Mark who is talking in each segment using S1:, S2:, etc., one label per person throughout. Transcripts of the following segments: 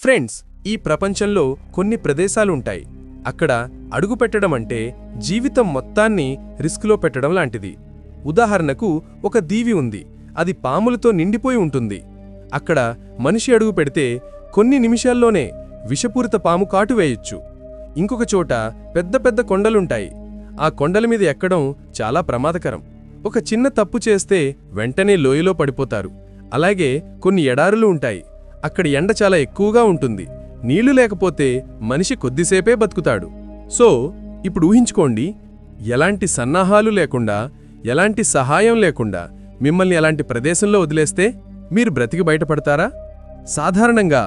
S1: Friends, ఈ ప్రపంచంలో కొన్ని ప్రదేశాలుంటాయి. అక్కడ అడుగుపెట్టడం అంటే జీవితం మొత్తాన్ని రిస్కులో పెట్టడం లాంటిది. ఉదాహరణకు, ఒక దీవి ఉంది. అది పాములతో నిండిపోయి ఉంటుంది. అక్కడ మనిషి అడుగు పెడితే కొన్ని నిమిషాల్లోనే విషపూరిత పాము కాటు వేయొచ్చు. ఇంకొక చోట పెద్ద పెద్ద కొండలుంటాయి. ఆ కొండల మీద ఎక్కడం చాలా ప్రమాదకరం. ఒక చిన్న తప్పు చేస్తే వెంటనే లోయలో పడిపోతారు. అలాగే కొన్ని ఎడారులు ఉంటాయి. అక్కడ ఎండ చాలా ఎక్కువగా ఉంటుంది. నీళ్లు లేకపోతే మనిషి కొద్దిసేపే బతుకుతాడు. సో ఇప్పుడు ఊహించుకోండి, ఎలాంటి సన్నాహాలు లేకుండా, ఎలాంటి సహాయం లేకుండా మిమ్మల్ని అలాంటి ప్రదేశంలో వదిలేస్తే మీరు బ్రతికి బయటపడతారా? సాధారణంగా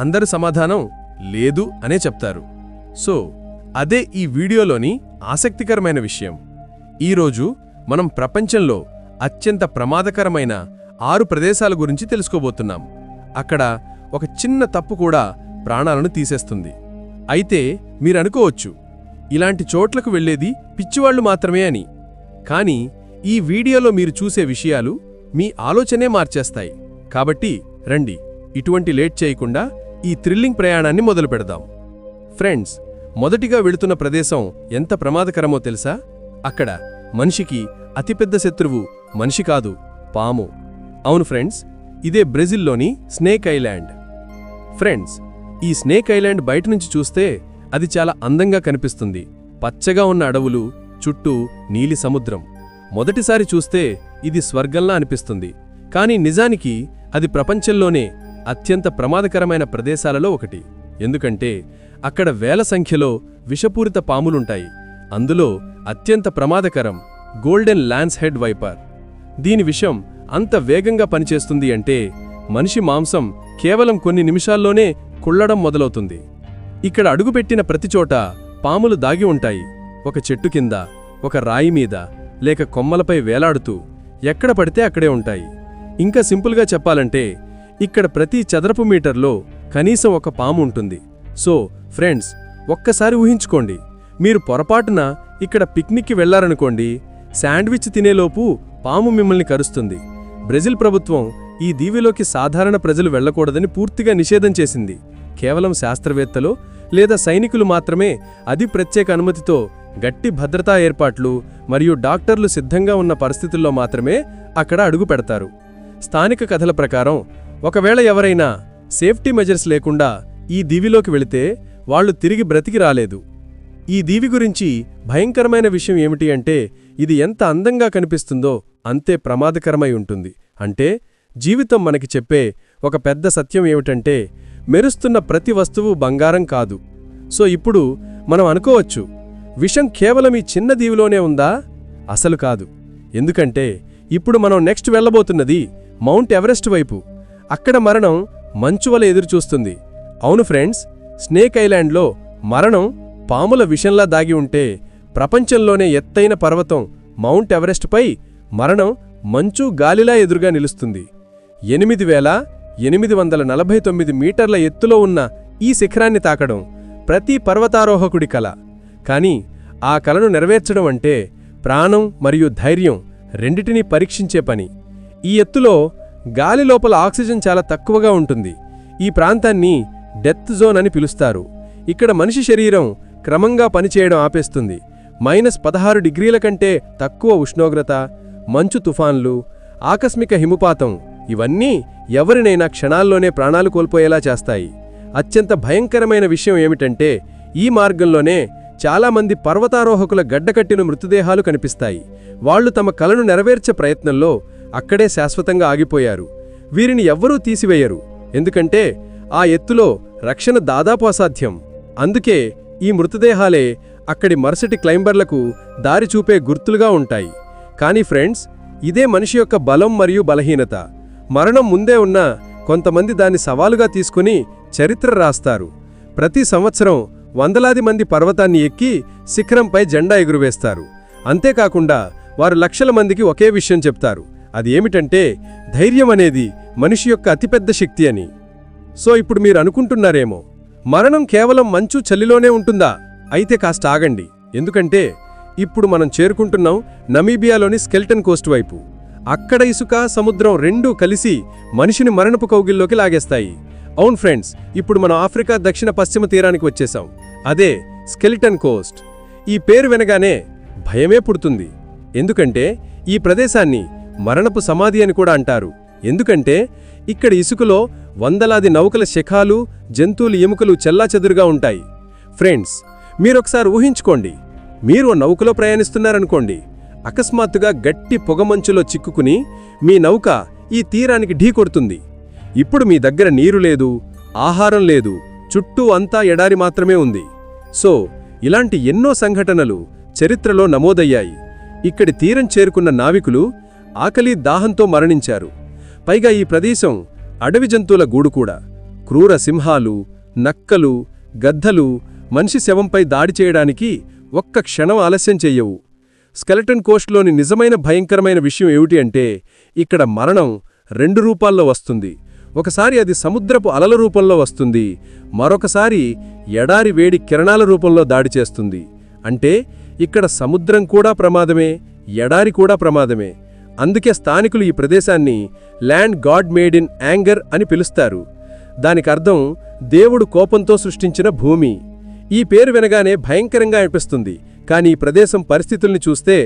S1: అందరు సమాధానం లేదు అనే చెప్తారు. సో అదే ఈ వీడియోలోని ఆసక్తికరమైన విషయం. ఈరోజు మనం ప్రపంచంలో అత్యంత ప్రమాదకరమైన 6 ప్రదేశాల గురించి తెలుసుకోబోతున్నాం. అక్కడ ఒక చిన్న తప్పు కూడా ప్రాణాలను తీసేస్తుంది. అయితే మీరనుకోవచ్చు, ఇలాంటి చోట్లకు వెళ్లేది పిచ్చివాళ్లు మాత్రమే అని. కానీ ఈ వీడియోలో మీరు చూసే విషయాలు మీ ఆలోచనే మార్చేస్తాయి. కాబట్టి రండి, ఇటువంటి లేట్ చేయకుండా ఈ థ్రిల్లింగ్ ప్రయాణాన్ని మొదలు పెడదాం. ఫ్రెండ్స్, మొదటిగా వెళుతున్న ప్రదేశం ఎంత ప్రమాదకరమో తెలుసా? అక్కడ మనిషికి అతిపెద్ద శత్రువు మనిషి కాదు, పాము. అవును ఫ్రెండ్స్, ఇదే బ్రెజిల్లోని స్నేక్ ఐలాండ్. ఫ్రెండ్స్, ఈ స్నేక్ ఐలాండ్ బయటనుంచి చూస్తే అది చాలా అందంగా కనిపిస్తుంది. పచ్చగా ఉన్న అడవులు, చుట్టూ నీలి సముద్రం. మొదటిసారి చూస్తే ఇది స్వర్గంలా అనిపిస్తుంది. కానీ నిజానికి అది ప్రపంచంలోనే అత్యంత ప్రమాదకరమైన ప్రదేశాలలో ఒకటి. ఎందుకంటే అక్కడ వేల సంఖ్యలో విషపూరిత పాములుంటాయి. అందులో అత్యంత ప్రమాదకరం గోల్డెన్ లాన్స్ హెడ్ వైపర్. దీని విషం అంత వేగంగా పనిచేస్తుంది అంటే మనిషి మాంసం కేవలం కొన్ని నిమిషాల్లోనే కుళ్లడం మొదలవుతుంది. ఇక్కడ అడుగుపెట్టిన ప్రతిచోట పాములు దాగి ఉంటాయి. ఒక చెట్టు కింద, ఒక రాయి మీద, లేక కొమ్మలపై వేలాడుతూ ఎక్కడ పడితే అక్కడే ఉంటాయి. ఇంకా సింపుల్గా చెప్పాలంటే ఇక్కడ ప్రతి చదరపు మీటర్లో కనీసం ఒక పాము ఉంటుంది. సో ఫ్రెండ్స్, ఒక్కసారి ఊహించుకోండి, మీరు పొరపాటున ఇక్కడ పిక్నిక్కి వెళ్లారనుకోండి, శాండ్విచ్ తినేలోపు పాము మిమ్మల్ని కరుస్తుంది. బ్రెజిల్ ప్రభుత్వం ఈ దీవిలోకి సాధారణ ప్రజలు వెళ్లకూడదని పూర్తిగా నిషేధం చేసింది. కేవలం శాస్త్రవేత్తలు లేదా సైనికులు మాత్రమే, అది ప్రత్యేక అనుమతితో, గట్టి భద్రతా ఏర్పాట్లు మరియు డాక్టర్లు సిద్ధంగా ఉన్న పరిస్థితుల్లో మాత్రమే అక్కడ అడుగు పెడతారు. స్థానిక కథల ప్రకారం ఒకవేళ ఎవరైనా సేఫ్టీ మెజర్స్ లేకుండా ఈ దీవిలోకి వెళితే వాళ్లు తిరిగి బ్రతికి రాలేదు. ఈ దీవి గురించి భయంకరమైన విషయం ఏమిటి అంటే, ఇది ఎంత అందంగా కనిపిస్తుందో అంతే ప్రమాదకరమై ఉంటుంది. అంటే జీవితం మనకి చెప్పే ఒక పెద్ద సత్యం ఏమిటంటే, మెరుస్తున్న ప్రతి వస్తువు బంగారం కాదు. సో ఇప్పుడు మనం అనుకోవచ్చు, విషం కేవలం ఈ చిన్న దీవిలోనే ఉందా? అసలు కాదు. ఎందుకంటే ఇప్పుడు మనం నెక్స్ట్ వెళ్లబోతున్నది మౌంట్ ఎవరెస్ట్ వైపు. అక్కడ మరణం మంచువల ఎదురుచూస్తుంది. అవును ఫ్రెండ్స్, స్నేక్ ఐలాండ్లో మరణం పాముల విషంలా దాగి ఉంటే, ప్రపంచంలోనే ఎత్తైన పర్వతం మౌంట్ ఎవరెస్ట్పై మరణం మంచు గాలిలా ఎదురుగా నిలుస్తుంది. 8849 మీటర్ల ఎత్తులో ఉన్న ఈ శిఖరాన్ని తాకడం ప్రతి పర్వతారోహకుడి కల. కానీ ఆ కలను నెరవేర్చడం అంటే ప్రాణం మరియు ధైర్యం రెండిటినీ పరీక్షించే పని. ఈ ఎత్తులో గాలి లోపల ఆక్సిజన్ చాలా తక్కువగా ఉంటుంది. ఈ ప్రాంతాన్ని డెత్ జోన్ అని పిలుస్తారు. ఇక్కడ మనిషి శరీరం క్రమంగా పనిచేయడం ఆపేస్తుంది. -16 డిగ్రీల కంటే తక్కువ ఉష్ణోగ్రత, మంచు తుఫాన్లు, ఆకస్మిక హిమపాతం, ఇవన్నీ ఎవరినైనా క్షణాల్లోనే ప్రాణాలు కోల్పోయేలా చేస్తాయి. అత్యంత భయంకరమైన విషయం ఏమిటంటే, ఈ మార్గంలోనే చాలామంది పర్వతారోహకుల గడ్డకట్టిన మృతదేహాలు కనిపిస్తాయి. వాళ్లు తమ కలను నెరవేర్చే ప్రయత్నంలో అక్కడే శాశ్వతంగా ఆగిపోయారు. వీరిని ఎవ్వరూ తీసివేయరు, ఎందుకంటే ఆ ఎత్తులో రక్షణ దాదాపు అసాధ్యం. అందుకే ఈ మృతదేహాలే అక్కడి మరుసటి క్లైంబర్లకు దారి చూపే గుర్తులుగా ఉంటాయి. కానీ ఫ్రెండ్స్, ఇదే మనిషి యొక్క బలం మరియు బలహీనత. మరణం ముందే ఉన్న కొంతమంది దాన్ని సవాలుగా తీసుకుని చరిత్ర రాస్తారు. ప్రతి సంవత్సరం వందలాది మంది పర్వతాన్ని ఎక్కి శిఖరంపై జెండా ఎగురవేస్తారు. అంతేకాకుండా వారు లక్షల మందికి ఒకే విషయం చెప్తారు. అది ఏమిటంటే, ధైర్యం అనేది మనిషి యొక్క అతిపెద్ద శక్తి అని. సో ఇప్పుడు మీరు అనుకుంటున్నారేమో, మరణం కేవలం మంచు చలిలోనే ఉంటుందా? అయితే కాస్త ఆగండి, ఎందుకంటే ఇప్పుడు మనం చేరుకుంటున్నాం నమీబియాలోని స్కెల్టన్ కోస్ట్ వైపు. అక్కడ ఇసుక, సముద్రం రెండూ కలిసి మనిషిని మరణపు కౌగిల్లోకి లాగేస్తాయి.
S2: అవును ఫ్రెండ్స్, ఇప్పుడు మనం ఆఫ్రికా దక్షిణ పశ్చిమ తీరానికి వచ్చేసాం. అదే స్కెలిటన్ కోస్ట్. ఈ పేరు వినగానే భయమే పుడుతుంది. ఎందుకంటే ఈ ప్రదేశాన్ని మరణపు సమాధి అని కూడా అంటారు. ఎందుకంటే ఇక్కడ ఇసుకలో వందలాది నౌకల శిఖాలు, జంతువుల ఎముకలు చెల్లాచెదురుగా ఉంటాయి. ఫ్రెండ్స్, మీరొకసారి ఊహించుకోండి, మీరు నౌకలో ప్రయాణిస్తున్నారనుకోండి. అకస్మాత్తుగా గట్టి పొగమంచులో చిక్కుకుని మీ నౌక ఈ తీరానికి ఢీకొడుతుంది. ఇప్పుడు మీ దగ్గర నీరు లేదు, ఆహారం లేదు, చుట్టూ అంతా ఎడారి మాత్రమే ఉంది. సో ఇలాంటి ఎన్నో సంఘటనలు చరిత్రలో నమోదయ్యాయి. ఇక్కడి తీరం చేరుకున్న నావికులు ఆకలి, దాహంతో మరణించారు. పైగా ఈ ప్రదేశం అడవి జంతువుల గూడు కూడా. క్రూర సింహాలు, నక్కలు, గద్దలు మనిషి శవంపై దాడి చేయడానికి ఒక్క క్షణం ఆలస్యం చెయ్యవు. స్కెలిటన్ కోస్ట్లోని నిజమైన భయంకరమైన విషయం ఏమిటి అంటే, ఇక్కడ మరణం 2 రూపాల్లో వస్తుంది. ఒకసారి అది సముద్రపు అలల రూపంలో వస్తుంది, మరొకసారి ఎడారి వేడి కిరణాల రూపంలో దాడి చేస్తుంది. అంటే ఇక్కడ సముద్రం కూడా ప్రమాదమే, ఎడారి కూడా ప్రమాదమే. అందుకే స్థానికులు ఈ ప్రదేశాన్ని land God made in anger అని పిలుస్తారు. దానికర్థం దేవుడు కోపంతో సృష్టించిన భూమి. ఈ పేరు వినగానే భయంకరంగా అనిపిస్తుంది, కానీ ఈ ప్రదేశం పరిస్థితుల్ని చూస్తే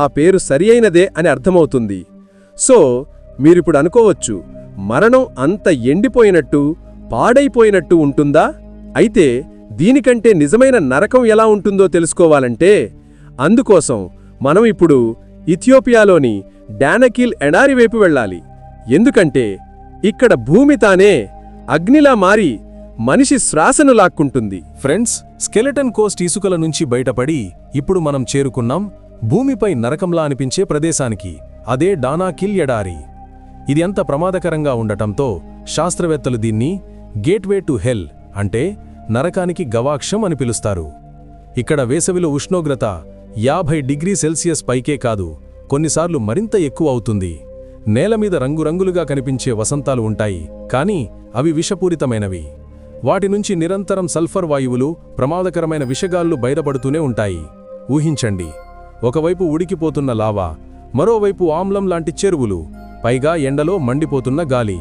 S2: ఆ పేరు సరియైనదే అని అర్థమవుతుంది. సో మీరిప్పుడు అనుకోవచ్చు, మరణం అంత ఎండిపోయినట్టు, పాడైపోయినట్టు ఉంటుందా? అయితే దీనికంటే నిజమైన నరకం ఎలా ఉంటుందో తెలుసుకోవాలంటే, అందుకోసం మనం ఇప్పుడు ఇథియోపియాలోని డానకిల్ ఎడారి వైపు వెళ్ళాలి. ఎందుకంటే ఇక్కడ భూమి తానే అగ్నిలా మారి మనిషి శ్వాసను లాక్కుంటుంది.
S1: ఫ్రెండ్స్, స్కెలిటన్ కోస్ట్ ఇసుకల నుంచి బయటపడి ఇప్పుడు మనం చేరుకున్నాం భూమిపై నరకంలా అనిపించే ప్రదేశానికి. అదే డానాకిల్ ఎడారి. ఇది అంత ప్రమాదకరంగా ఉండటంతో శాస్త్రవేత్తలు దీన్ని గేట్వే టు హెల్, అంటే నరకానికి గవాక్షం అని పిలుస్తారు. ఇక్కడ వేసవిలో ఉష్ణోగ్రత 50 డిగ్రీ సెల్సియస్ పైకే కాదు, కొన్నిసార్లు మరింత ఎక్కువ అవుతుంది. నేలమీద రంగురంగులుగా కనిపించే వసంతాలు ఉంటాయి, కానీ అవి విషపూరితమైనవి. వాటి నుంచి నిరంతరం సల్ఫర్ వాయువులు, ప్రమాదకరమైన విషగాళ్లు బయటపడుతూనే ఉంటాయి. ఊహించండి, ఒకవైపు ఉడికిపోతున్న లావా, మరోవైపు ఆమ్లం లాంటి చెరువులు, పైగా ఎండలో మండిపోతున్న గాలి.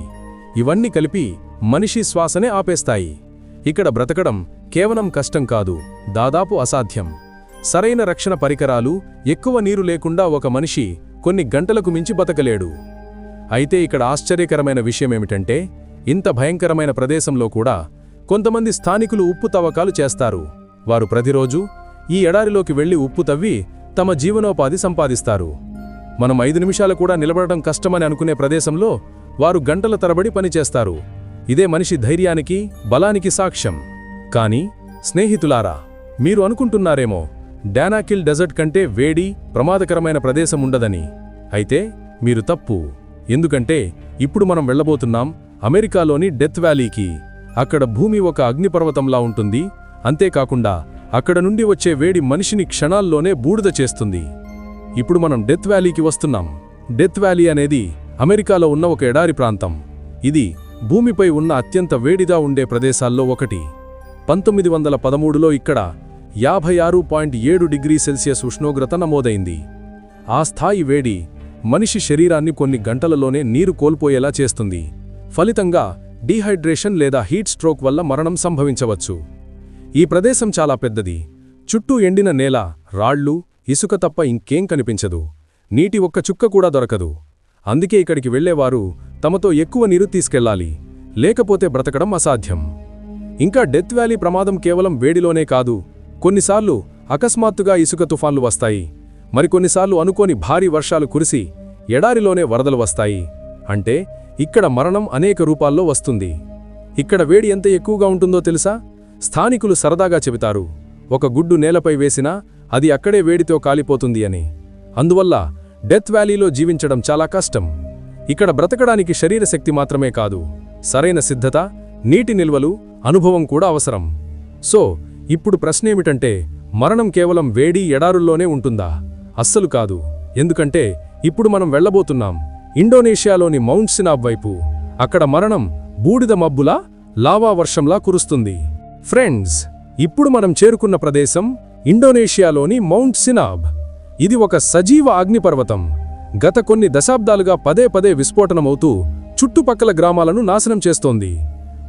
S1: ఇవన్నీ కలిపి మనిషి శ్వాసనే ఆపేస్తాయి. ఇక్కడ బ్రతకడం కేవలం కష్టం కాదు, దాదాపు అసాధ్యం. సరైన రక్షణ పరికరాలు, ఎక్కువ నీరు లేకుండా ఒక మనిషి కొన్ని గంటలకు మించి బతకలేడు. అయితే ఇక్కడ ఆశ్చర్యకరమైన విషయమేమిటంటే, ఇంత భయంకరమైన ప్రదేశంలో కూడా కొంతమంది స్థానికులు ఉప్పు తవ్వకాలు చేస్తారు. వారు ప్రతిరోజు ఈ ఎడారిలోకి వెళ్లి ఉప్పు తవ్వి తమ జీవనోపాధి సంపాదిస్తారు. మనం 5 నిమిషాలు కూడా నిలబడటం కష్టమని అనుకునే ప్రదేశంలో వారు గంటల తరబడి పనిచేస్తారు. ఇదే మనిషి ధైర్యానికి, బలానికి సాక్ష్యం. కానీ స్నేహితులారా, మీరు అనుకుంటున్నారేమో డానాకిల్ డెజర్ట్ కంటే వేడి, ప్రమాదకరమైన ప్రదేశం ఉండదని. అయితే మీరు తప్పు. ఎందుకంటే ఇప్పుడు మనం వెళ్లబోతున్నాం అమెరికాలోని డెత్ వ్యాలీకి. అక్కడ భూమి ఒక అగ్నిపర్వతంలా ఉంటుంది. అంతేకాకుండా అక్కడ నుండి వచ్చే వేడి మనిషిని క్షణాల్లోనే బూడిద చేస్తుంది. ఇప్పుడు మనం డెత్ వ్యాలీకి వస్తున్నాం. డెత్ వ్యాలీ అనేది అమెరికాలో ఉన్న ఒక ఎడారి ప్రాంతం. ఇది భూమిపై ఉన్న అత్యంత వేడిగా ఉండే ప్రదేశాల్లో ఒకటి. 1913లో ఇక్కడ 56.7 డిగ్రీ సెల్సియస్ ఉష్ణోగ్రత నమోదైంది. ఆ స్థాయి వేడి మనిషి శరీరాన్ని కొన్ని గంటలలోనే నీరు కోల్పోయేలా చేస్తుంది. ఫలితంగా డీహైడ్రేషన్ లేదా హీట్ స్ట్రోక్ వల్ల మరణం సంభవించవచ్చు. ఈ ప్రదేశం చాలా పెద్దది. చుట్టూ ఎండిన నేల, రాళ్లు, ఇసుక తప్ప ఇంకేం కనిపించదు. నీటి ఒక్క చుక్క కూడా దొరకదు. అందుకే ఇక్కడికి వెళ్లేవారు తమతో ఎక్కువ నీరు తీసుకెళ్లాలి, లేకపోతే బ్రతకడం అసాధ్యం. ఇంకా డెత్ వ్యాలీ ప్రమాదం కేవలం వేడిలోనే కాదు. కొన్నిసార్లు అకస్మాత్తుగా ఇసుక తుఫాన్లు వస్తాయి. మరికొన్నిసార్లు అనుకోని భారీ వర్షాలు కురిసి ఎడారిలోనే వరదలు వస్తాయి. అంటే ఇక్కడ మరణం అనేక రూపాల్లో వస్తుంది. ఇక్కడ వేడి ఎంత ఎక్కువగా ఉంటుందో తెలుసా? స్థానికులు సరదాగా చెబుతారు, ఒక గుడ్డు నేలపై వేసినా అది అక్కడే వేడితో కాలిపోతుంది అని. అందువల్ల డెత్ వ్యాలీలో జీవించడం చాలా కష్టం. ఇక్కడ బ్రతకడానికి శరీరశక్తి మాత్రమే కాదు, సరైన సిద్ధత, నీటి నిల్వలు, అనుభవం కూడా అవసరం. సో ఇప్పుడు ప్రశ్నేమిటంటే, మరణం కేవలం వేడి ఎడారుల్లోనే ఉంటుందా? అస్సలు కాదు. ఎందుకంటే ఇప్పుడు మనం వెళ్లబోతున్నాం ఇండోనేషియాలోని మౌంట్ సినాబ్ వైపు. అక్కడ మరణం బూడిద మబ్బులా, లావా వర్షంలా కురుస్తుంది. ఫ్రెండ్స్, ఇప్పుడు మనం చేరుకున్న ప్రదేశం ఇండోనేషియాలోని మౌంట్ సినాబ్. ఇది ఒక సజీవ అగ్నిపర్వతం. గత కొన్ని దశాబ్దాలుగా పదే పదే విస్ఫోటనమవుతూ చుట్టుపక్కల గ్రామాలను నాశనం చేస్తోంది.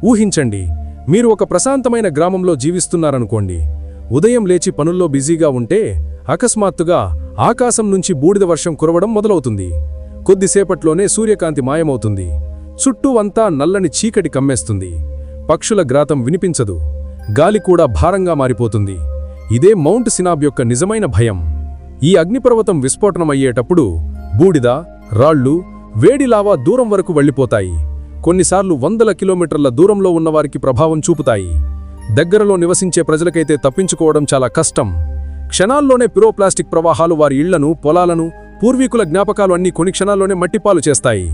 S1: ఊహించండి, మీరు ఒక ప్రశాంతమైన గ్రామంలో జీవిస్తున్నారనుకోండి. ఉదయం లేచి పనుల్లో బిజీగా ఉంటే అకస్మాత్తుగా ఆకాశం నుంచి బూడిద వర్షం కురవడం మొదలవుతుంది. కొద్దిసేపట్లోనే సూర్యకాంతి మాయమవుతుంది. చుట్టూ అంతా నల్లని చీకటి కమ్మేస్తుంది. పక్షుల గ్రాతం వినిపించదు. గాలి కూడా భారంగా మారిపోతుంది. ఇదే మౌంట్ సినాబ్ యొక్క నిజమైన భయం. ఈ అగ్నిపర్వతం విస్ఫోటనమయ్యేటప్పుడు బూడిద, రాళ్ళు, వేడి లావా దూరం వరకు వెళ్ళిపోతాయి. కొన్నిసార్లు 100 కిలోమీటర్ల దూరంలో ఉన్నవారికి ప్రభావం చూపుతాయి. దగ్గరలో నివసించే ప్రజలకైతే తప్పించుకోవడం చాలా కష్టం. క్షణాల్లోనే పిరోప్లాస్టిక్ ప్రవాహాలు వారి ఇళ్లను, పొలాలను, పూర్వీకుల జ్ఞాపకాలు అన్నీ కొన్ని క్షణాల్లోనే మట్టిపాలు చేస్తాయి.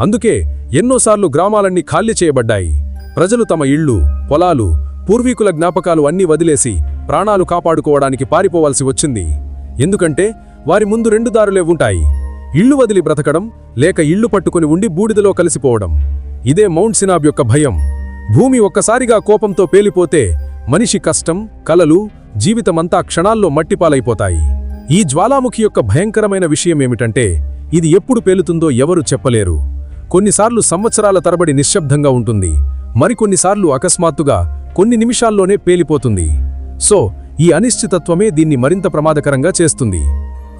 S1: అందుకే ఎన్నోసార్లు గ్రామాలన్నీ ఖాళీ చేయబడ్డాయి. ప్రజలు తమ ఇళ్ళు, పొలాలు, పూర్వీకుల జ్ఞాపకాలు అన్నీ వదిలేసి ప్రాణాలు కాపాడుకోవడానికి పారిపోవాల్సి వచ్చింది. ఎందుకంటే వారి ముందు 2 దారులే ఉంటాయి: ఇళ్ళు వదిలి బ్రతకడం, లేక ఇళ్ళు పట్టుకుని ఉండి బూడిదలో కలిసిపోవడం. ఇదే మౌంట్ సినాబ్ యొక్క భయం. భూమి ఒక్కసారిగా కోపంతో పేలిపోతే మనిషి కష్టం, కలలు, జీవితమంతా క్షణాల్లో మట్టిపాలైపోతాయి. ఈ జ్వాలాముఖి యొక్క భయంకరమైన విషయమేమిటంటే ఇది ఎప్పుడు పేలుతుందో ఎవరూ చెప్పలేరు. కొన్నిసార్లు సంవత్సరాల తరబడి నిశ్శబ్దంగా ఉంటుంది. మరికొన్నిసార్లు అకస్మాత్తుగా కొన్ని నిమిషాల్లోనే పేలిపోతుంది. సో ఈ అనిశ్చితత్వమే దీన్ని మరింత ప్రమాదకరంగా చేస్తుంది.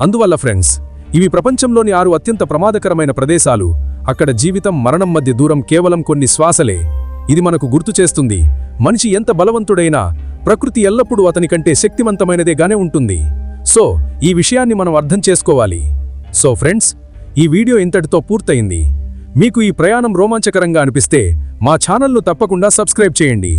S1: అందువల్ల ఫ్రెండ్స్, ఇవి ప్రపంచంలోని 6 అత్యంత ప్రమాదకరమైన ప్రదేశాలు. అక్కడ జీవితం, మరణం మధ్య దూరం కేవలం కొన్ని శ్వాసలే. ఇది మనకు గుర్తు చేస్తుంది, మనిషి ఎంత బలవంతుడైనా ప్రకృతి ఎల్లప్పుడూ అతనికంటే శక్తివంతమైనదేగానే ఉంటుంది. సో ఈ విషయాన్ని మనం అర్థం చేసుకోవాలి. సో ఫ్రెండ్స్, ఈ వీడియో ఇంతటితో పూర్తయింది. మీకు ఈ ప్రయాణం రోమాంచకరంగా అనిపిస్తే మా ఛానల్ను తప్పకుండా సబ్స్క్రైబ్ చేయండి.